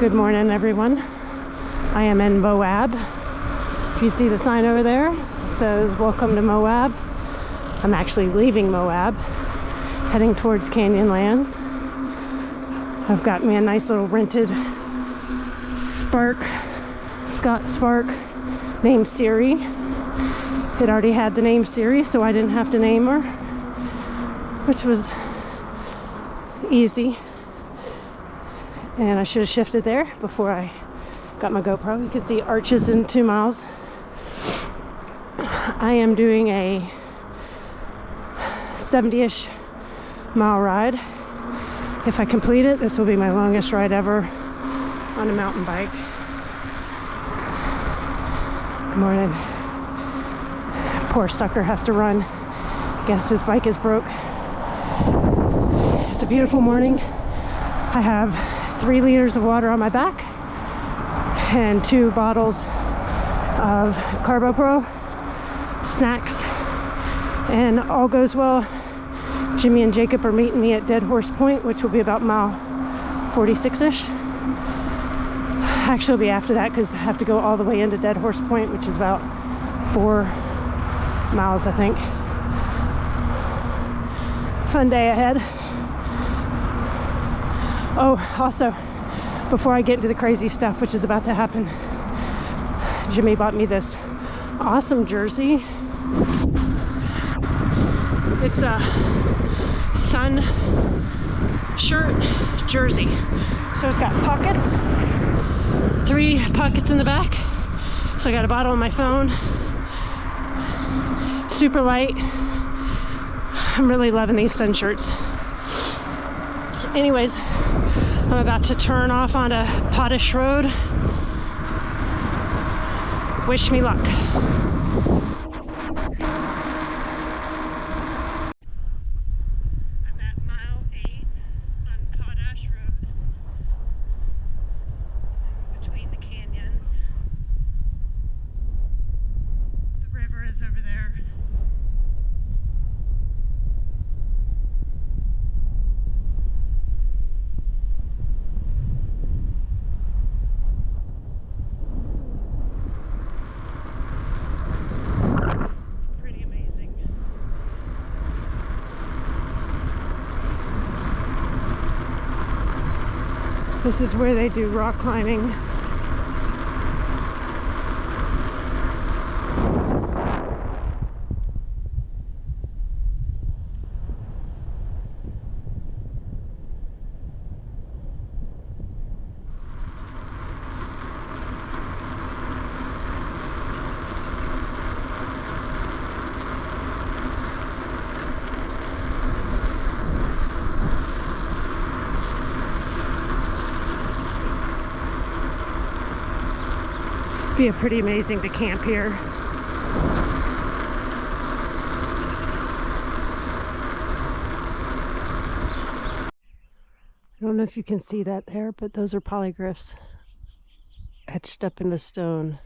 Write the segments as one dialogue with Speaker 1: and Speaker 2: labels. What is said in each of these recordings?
Speaker 1: Good morning, everyone. I am in Moab. If you see the sign over there, it says welcome to Moab. I'm actually leaving Moab, heading towards Canyonlands. I've got me a nice little rented Scott Spark named Siri. It already had the name Siri, so I didn't have to name her, which was easy. And I should have shifted there before I got my GoPro. You can see arches in 2 miles. I am doing a 70-ish mile ride. If I complete it, this will be my longest ride ever on a mountain bike. Good morning. Poor sucker has to run. Guess his bike is broke. It's a beautiful morning. I have 3 liters of water on my back and 2 bottles of Carbo Pro snacks, and all goes well. Jimmy and Jacob are meeting me at Dead Horse Point, which will be about mile 46-ish. Actually, it'll be after that because I have to go all the way into Dead Horse Point, which is about 4 miles, I think. Fun day ahead. Oh, also, before I get into the crazy stuff, which is about to happen, Jimmy bought me this awesome jersey. It's a sun shirt jersey. So it's got pockets, 3 pockets in the back. So I got a bottle on my phone. Super light. I'm really loving these sun shirts. Anyways, I'm about to turn off onto Potash Road. Wish me luck. I'm at mile 8 on Potash Road, in between the canyons. The river is over there. This is where they do rock climbing. I be pretty amazing to camp here. I don't know if you can see that there, but those are polyglyphs etched up in the stone.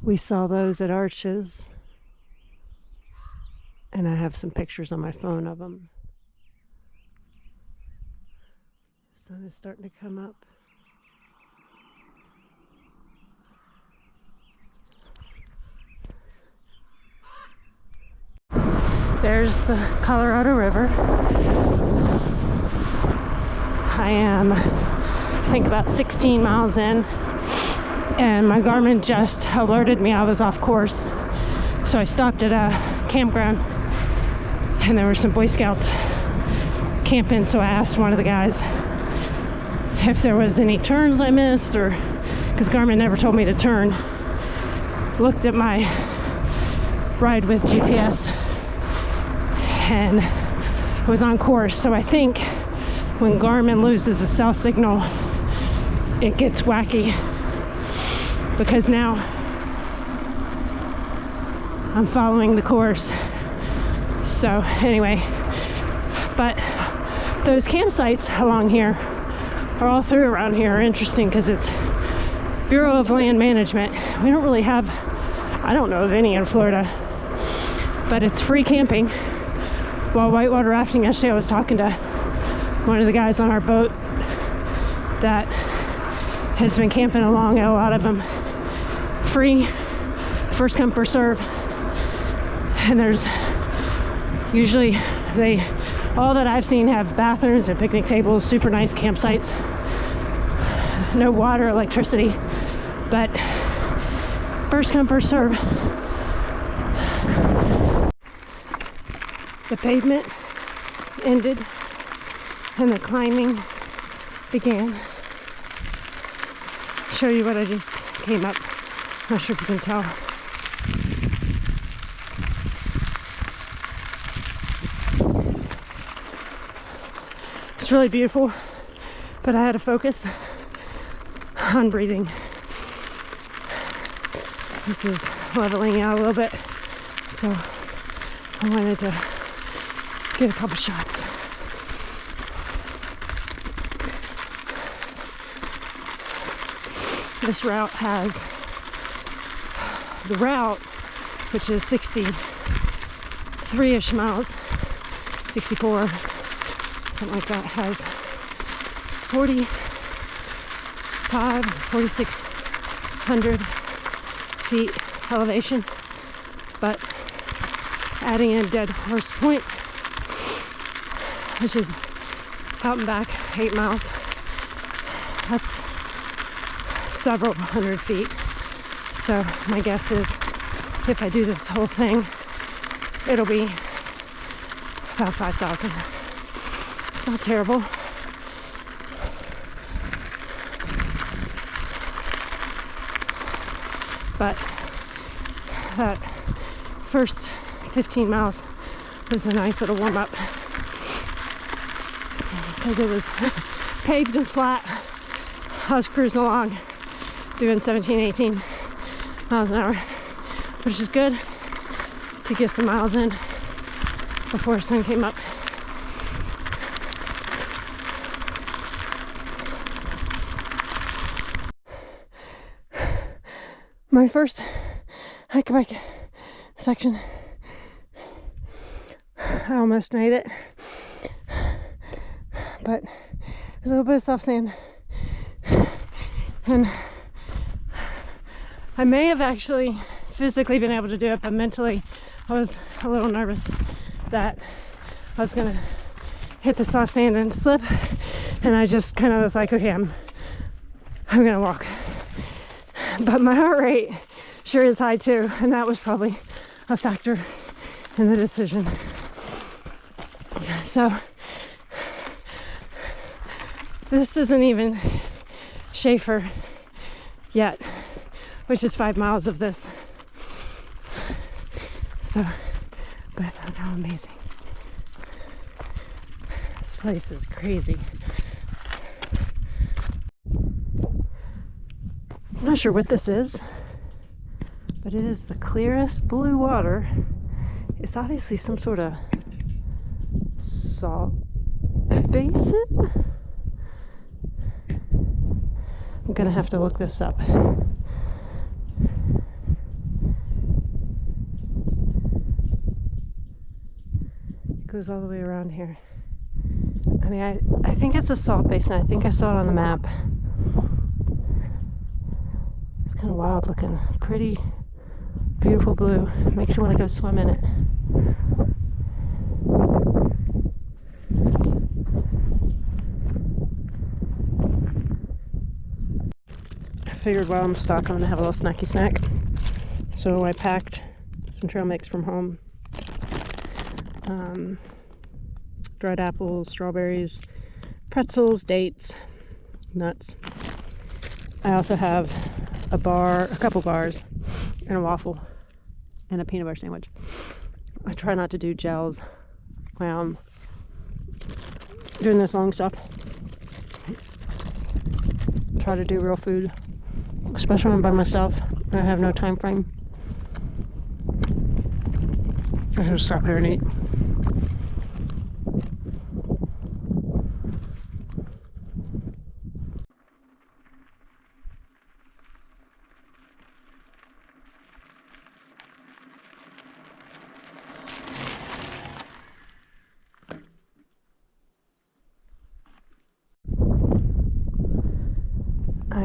Speaker 1: We saw those at Arches, and I have some pictures on my phone of them. Sun is starting to come up. There's the Colorado River. I am, I think, about 16 miles in, and my Garmin just alerted me I was off course. So I stopped at a campground, and there were some Boy Scouts camping, so I asked one of the guys if there was any turns I missed, or because Garmin never told me to turn. Looked at my ride with GPS and was on course. So I think when Garmin loses a cell signal, it gets wacky, because now I'm following the course. So anyway, but those campsites along here are all through around here are interesting because it's Bureau of Land Management. We don't really have, I don't know of any in Florida, but it's free camping. while whitewater rafting yesterday, I was talking to one of the guys on our boat that has been camping along at a lot of them. Free, first come, first serve. And there's usually, all that I've seen have bathrooms and picnic tables, super nice campsites. No water, electricity, but first come, first serve. The pavement ended and the climbing began. I'll show you what I just came up. I'm not sure if you can tell. It's really beautiful, but I had to focus on breathing. This is leveling out a little bit, so I wanted to get a couple shots. This route has the route, which is 63-ish miles, 64, something like that, has 4,600 feet elevation, but adding in Dead Horse Point, which is out and back 8 miles, that's several hundred feet. So my guess is if I do this whole thing, it'll be about 5,000. It's not terrible. But that first 15 miles was a nice little warm up because it was paved and flat. I was cruising along doing 17, 18 miles an hour, which is good to get some miles in before the sun came up. My first hike bike section, I almost made it, but there's a little bit of soft sand, and I may have actually physically been able to do it, but mentally I was a little nervous that I was gonna hit the soft sand and slip, and I just kind of was like, okay, I'm gonna walk. But my heart rate sure is high too, and that was probably a factor in the decision. So this isn't even Schaefer yet, which is 5 miles of this. So, but look how amazing. This place is crazy. I'm not sure what this is, but it is the clearest blue water. It's obviously some sort of salt basin. I'm gonna have to look this up. It goes all the way around here. I mean, I think it's a salt basin. I think I saw it on the map. It's kind of wild looking, pretty beautiful blue. Makes you want to go swim in it. I figured while I'm stuck, I'm gonna have a little snacky snack. So I packed some trail mix from home. Dried apples, strawberries, pretzels, dates, nuts. I also have a couple bars, and a waffle, and a peanut butter sandwich. I try not to do gels when I'm doing this long stuff. Try to do real food, especially when I'm by myself. I have no time frame. I should stop here and eat.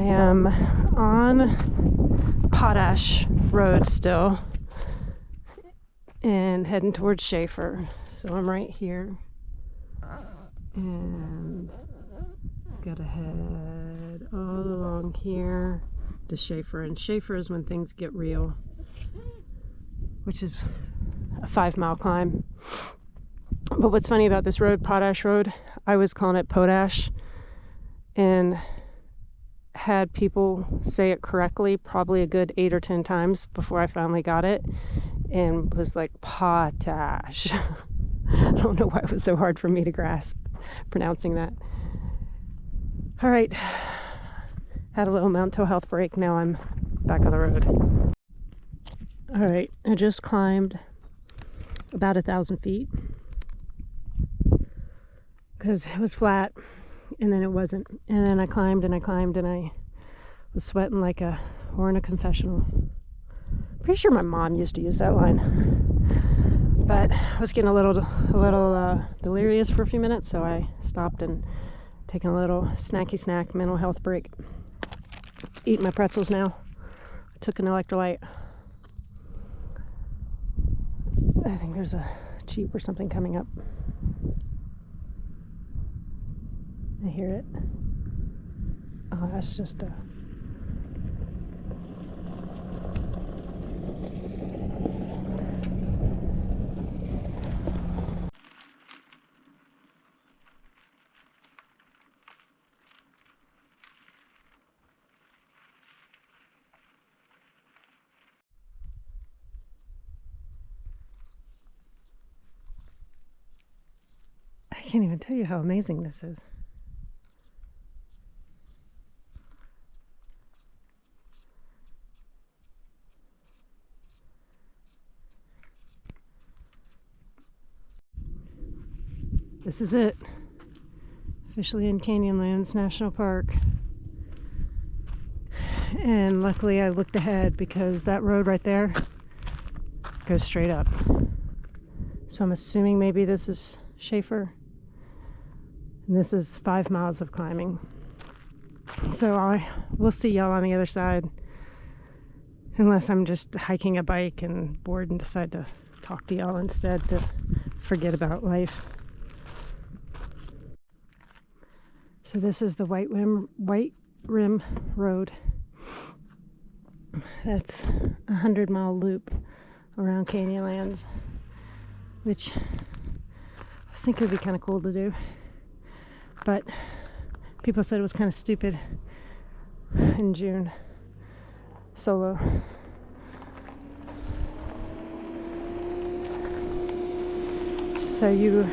Speaker 1: am on Potash Road still and heading towards Schaefer. So I'm right here and gotta head all along here to Schaefer. And Schaefer is when things get real, which is a 5-mile climb. But what's funny about this road, Potash Road, I was calling it Potash and had people say it correctly probably a good 8 or 10 times before I finally got it, and was like, potash. I don't know why it was so hard for me to grasp pronouncing that. All right, had a little mental health break. Now I'm back on the road. All right, I just climbed about 1,000 feet because it was flat and then it wasn't. And then I climbed and I climbed and I was sweating like a whore in a confessional. Pretty sure my mom used to use that line. But I was getting a little delirious for a few minutes, so I stopped and taking a little snacky snack, mental health break. Eating my pretzels now. I took an electrolyte. I think there's a Jeep or something coming up. I hear it. Oh, that's just a... I can't even tell you how amazing this is. This is it. Officially in Canyonlands National Park. And luckily I looked ahead because that road right there goes straight up. So I'm assuming maybe this is Schaefer. And this is 5 miles of climbing. So we'll see y'all on the other side. Unless I'm just hiking a bike and bored and decide to talk to y'all instead to forget about life. So this is the White Rim Road. That's a 100-mile loop around Canyonlands, which I was thinking would be kind of cool to do. But people said it was kind of stupid in June, solo. So you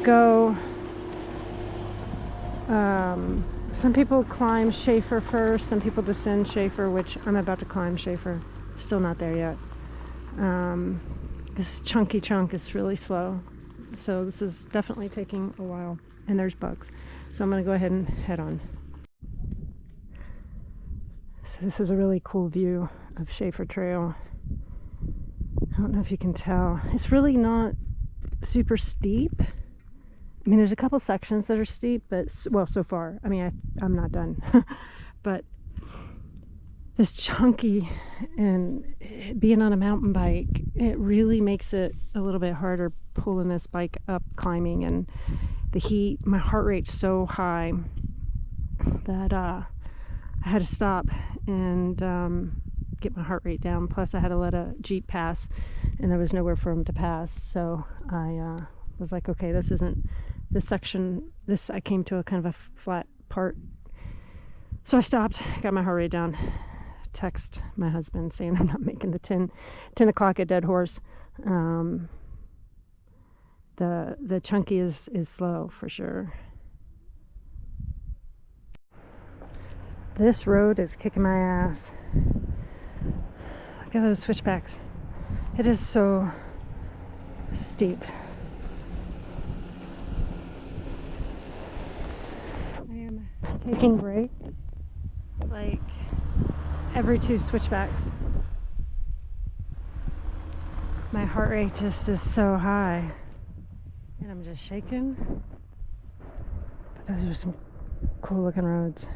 Speaker 1: go, some people climb Schaefer first, some people descend Schaefer, which I'm about to climb Schaefer. Still not there yet. This chunky chunk is really slow. So this is definitely taking a while. And there's bugs. So I'm going to go ahead and head on. So this is a really cool view of Schaefer Trail. I don't know if you can tell. It's really not super steep. I mean, there's a couple sections that are steep, but, well, so far. I mean, I'm not done. But this chunky, and being on a mountain bike, it really makes it a little bit harder pulling this bike up, climbing, and the heat. My heart rate's so high that I had to stop and get my heart rate down. Plus I had to let a Jeep pass and there was nowhere for him to pass. So I was like, okay, this isn't this section. I came to a kind of a flat part. So I stopped, got my heart rate down, text my husband saying I'm not making the 10 o'clock at Dead Horse. The chunky is slow for sure. This road is kicking my ass. Look at those switchbacks. It is so steep. I am taking breaks like every 2 switchbacks. My heart rate just is so high. And I'm just shaking. But those are some cool looking roads.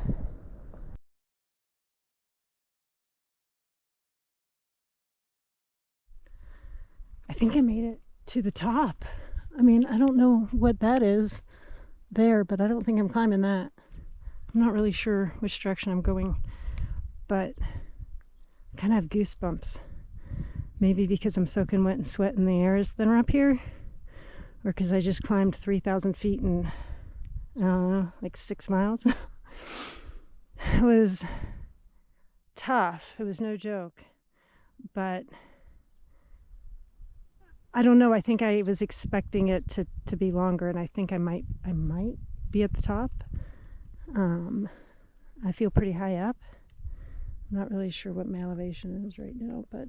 Speaker 1: I think I made it to the top. I mean, I don't know what that is there, but I don't think I'm climbing that. I'm not really sure which direction I'm going, but I kind of have goosebumps. Maybe because I'm soaking wet and sweat in the air is thinner up here, or because I just climbed 3,000 feet in, I don't know, like 6 miles. It was tough. It was no joke, but I don't know. I think I was expecting it to be longer, and I think I might be at the top. I feel pretty high up. I'm not really sure what my elevation is right now, but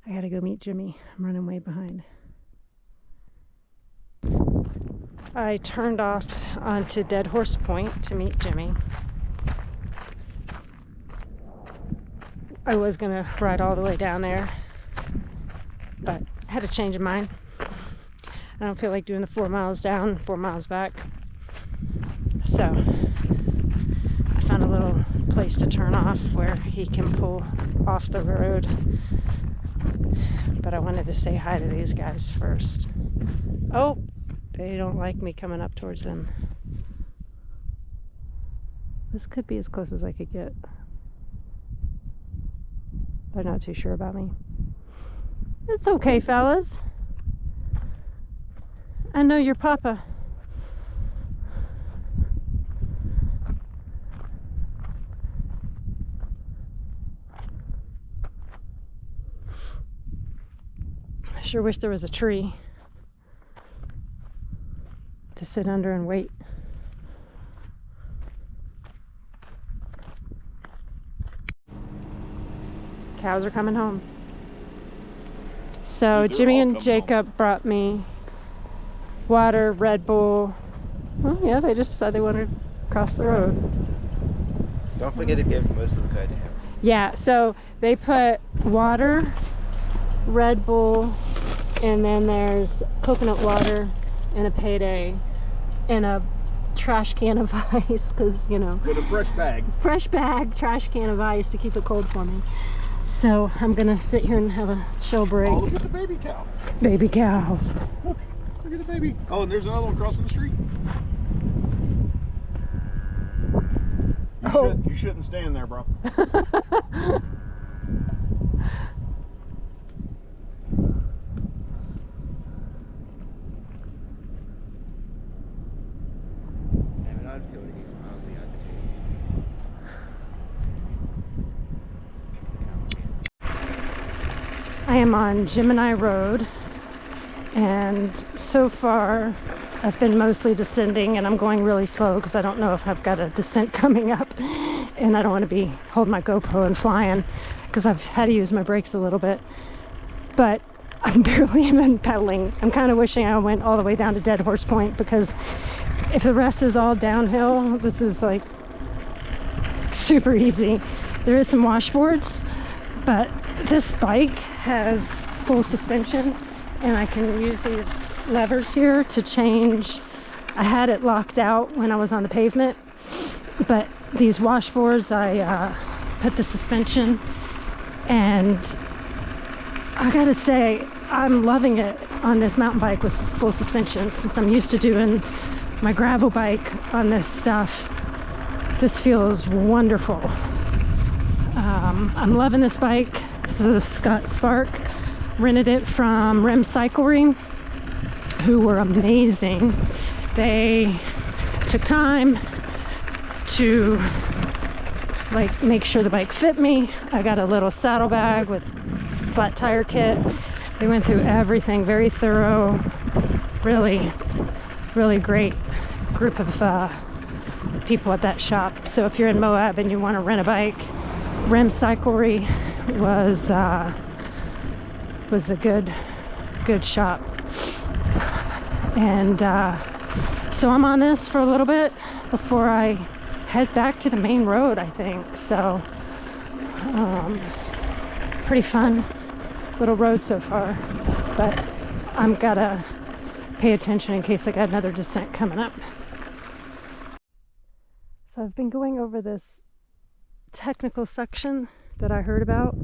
Speaker 1: I gotta go meet Jimmy. I'm running way behind. I turned off onto Dead Horse Point to meet Jimmy. I was gonna ride all the way down there, but I had a change of mind. I don't feel like doing the 4 miles down, 4 miles back. So I found a little place to turn off where he can pull off the road. But I wanted to say hi to these guys first. Oh, they don't like me coming up towards them. This could be as close as I could get. They're not too sure about me. It's okay, fellas. I know your papa. I sure wish there was a tree to sit under and wait. Cows are coming home. So Jimmy and Jacob brought me water, Red Bull. Oh yeah, they just said they wanted to cross the road.
Speaker 2: Don't forget to give most of the code to him.
Speaker 1: Yeah, so they put water, Red Bull, and then there's coconut water and a payday and a trash can of ice, because, you know.
Speaker 3: With a fresh bag.
Speaker 1: Fresh bag, trash can of ice to keep it cold for me. So I'm gonna sit here and have a chill break.
Speaker 3: Oh, look at the baby cow.
Speaker 1: Baby cows.
Speaker 3: Look at the baby. Oh, and there's another one crossing the street. You shouldn't stand there, bro.
Speaker 1: I am on Gemini Road, and so far I've been mostly descending, and I'm going really slow because I don't know if I've got a descent coming up, and I don't want to be holding my GoPro and flying because I've had to use my brakes a little bit, but I'm barely even pedaling. I'm kind of wishing I went all the way down to Dead Horse Point, because if the rest is all downhill, this is like super easy. There is some washboards, but this bike has full suspension, and I can use these levers here to change. I had it locked out when I was on the pavement, but these washboards, I put the suspension, and I gotta say, I'm loving it on this mountain bike with full suspension, since I'm used to doing my gravel bike on this stuff. This feels wonderful. I'm loving this bike. This is a Scott Spark. Rented it from Rem Cyclery, who were amazing. They took time to like make sure the bike fit me. I got a little saddlebag with flat tire kit. They went through everything, very thorough. Really, really great group of people at that shop. So if you're in Moab and you want to rent a bike, Rem Cyclery was a good shop. And so I'm on this for a little bit before I head back to the main road, I think. So pretty fun little road so far, but I'm gotta pay attention in case I got another descent coming up. So I've been going over this technical section that I heard about,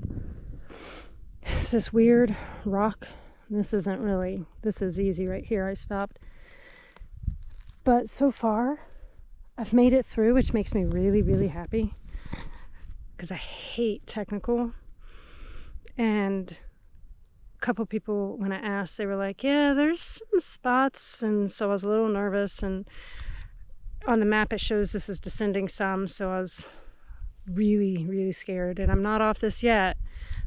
Speaker 1: It's this weird rock. This isn't really, this is easy right here. I stopped. But so far, I've made it through, which makes me really, really happy. Because I hate technical. And a couple people, when I asked, they were like, yeah, there's some spots. And so I was a little nervous. And on the map, it shows this is descending some. So I was really, really scared. And I'm not off this yet.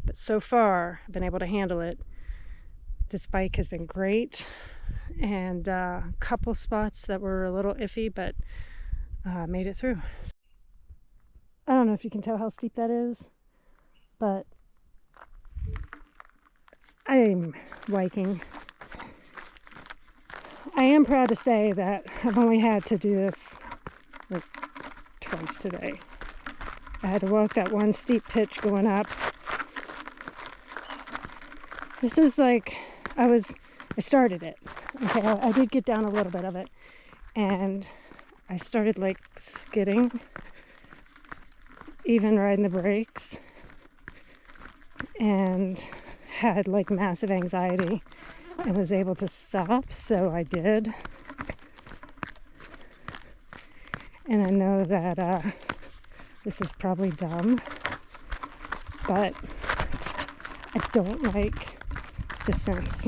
Speaker 1: But so far, I've been able to handle it. This bike has been great. And a couple spots that were a little iffy, but made it through. I don't know if you can tell how steep that is, but I'm liking. I am proud to say that I've only had to do this like twice today. I had to walk that one steep pitch going up. This is like, I started it. Okay, I did get down a little bit of it, and I started like skidding, even riding the brakes, and had like massive anxiety and was able to stop, so I did. And I know that this is probably dumb, but I don't like descents.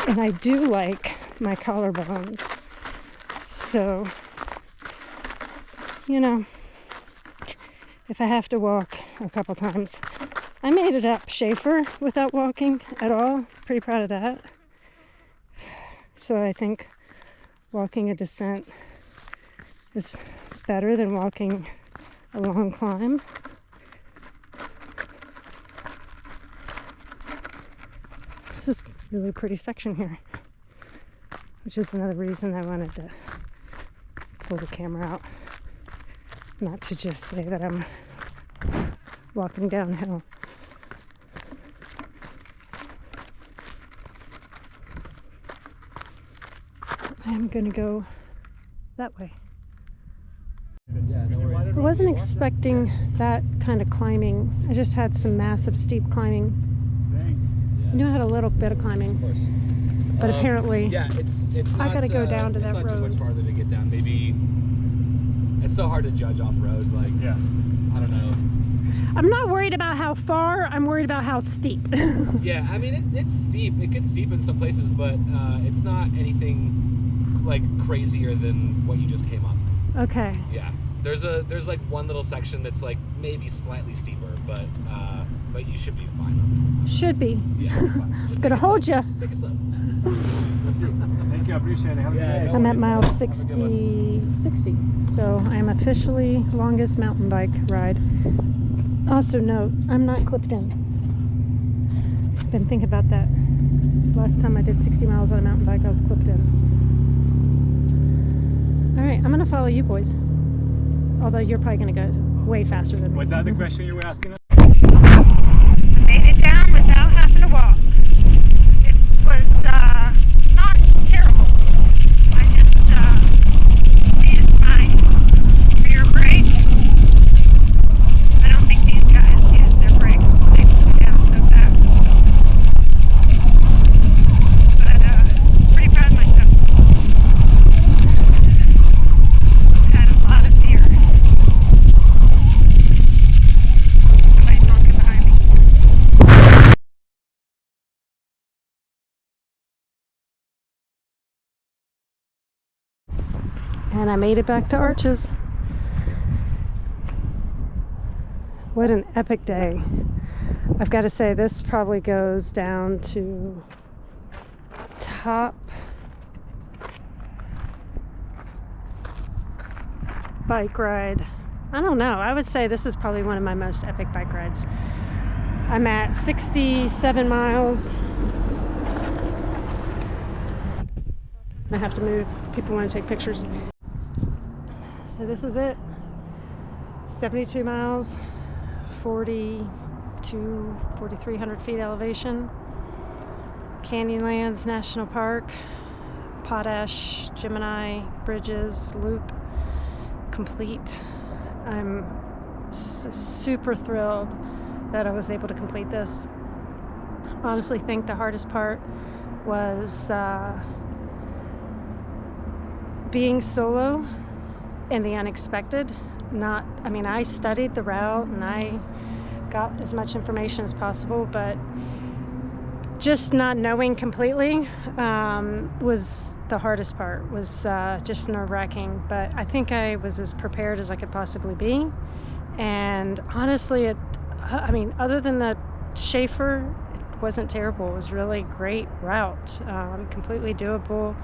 Speaker 1: And I do like my collarbones. So, you know, if I have to walk a couple times. I made it up Schaefer without walking at all. Pretty proud of that. So I think walking a descent is better than walking a long climb. This is a really pretty section here, which is another reason I wanted to pull the camera out. Not to just say that I'm walking downhill. I'm gonna go that way. I wasn't expecting that kind of climbing. I just had some massive steep climbing. I knew I had a little bit of climbing.
Speaker 2: Of course.
Speaker 1: But apparently,
Speaker 2: yeah, it's not,
Speaker 1: I gotta go down to that road.
Speaker 2: It's not too much farther to get down. Maybe it's so hard to judge off road. Like, yeah, I don't know.
Speaker 1: I'm not worried about how far. I'm worried about how steep.
Speaker 2: Yeah, I mean it's steep. It gets steep in some places, but it's not anything like crazier than what you just came up.
Speaker 1: Okay.
Speaker 2: Yeah, there's like one little section that's like maybe slightly steeper, but you should be fine.
Speaker 1: Should be.
Speaker 2: Yeah, fine. Just
Speaker 1: Gonna hold you.
Speaker 2: Take it slow.
Speaker 3: Thank you, I appreciate it. Have a good day.
Speaker 1: I'm at mile 60, so I am officially longest mountain bike ride. Also note, I'm not clipped in. I've been thinking about that. Last time I did 60 miles on a mountain bike, I was clipped in. All right, I'm gonna follow you boys. Although you're probably gonna go way faster than me.
Speaker 3: Was that the question you were asking us?
Speaker 1: I made it down without having to walk. It was not terrible. I just squeezed my rear brake. I don't think these guys used their brakes. They flew down so fast. But pretty proud of myself. Had a lot of fear. Somebody's honking behind me. And I made it back to Arches. What an epic day. I've got to say, this probably goes down to top bike ride. I don't know. I would say this is probably one of my most epic bike rides. I'm at 67 miles. I have to move. People want to take pictures. So this is it. 72 miles, 4,300 feet elevation. Canyonlands National Park, Potash, Gemini, Bridges, Loop, complete. I'm super thrilled that I was able to complete this. honestly think the hardest part was being solo in the unexpected. I studied the route and I got as much information as possible, but just not knowing completely was the hardest part, was just nerve-wracking. But I think I was as prepared as I could possibly be. And honestly, other than the Schaefer, it wasn't terrible. It was really great route, completely doable.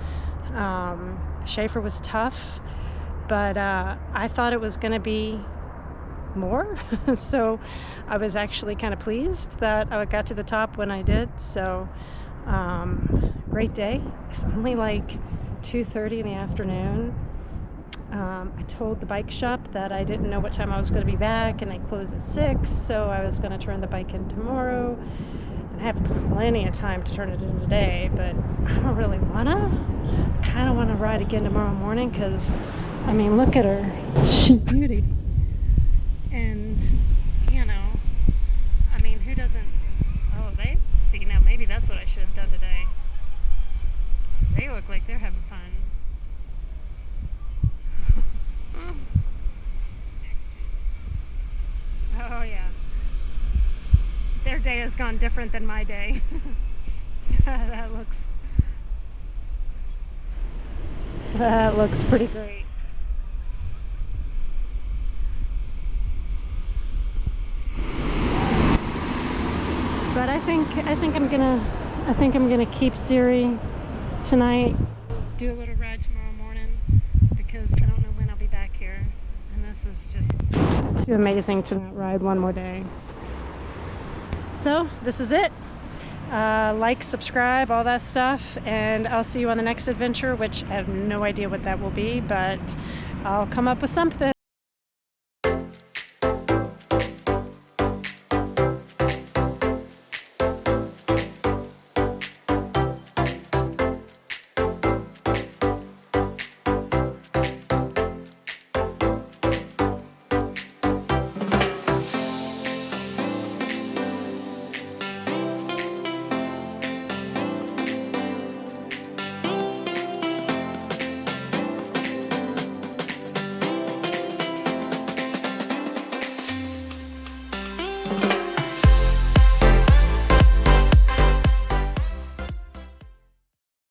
Speaker 1: Schaefer was tough, but I thought it was going to be more. So I was actually kind of pleased that I got to the top when I did. So great day. It's only like 2:30 in the afternoon. I told the bike shop that I didn't know what time I was going to be back, and they closed at 6, so I was going to turn the bike in tomorrow. And I have plenty of time to turn it in today, but I don't really want to. I kind of want to ride again tomorrow morning because, look at her. She's beauty. And, who doesn't... Oh, now maybe that's what I should have done today. They look like they're having fun. Oh, yeah. Their day has gone different than my day. That looks pretty great. But I think I'm gonna keep Siri tonight. Do a little ride tomorrow morning because I don't know when I'll be back here, and this is just too amazing to not ride one more day. So this is it. Like, subscribe, all that stuff, and I'll see you on the next adventure, which I have no idea what that will be, but I'll come up with something.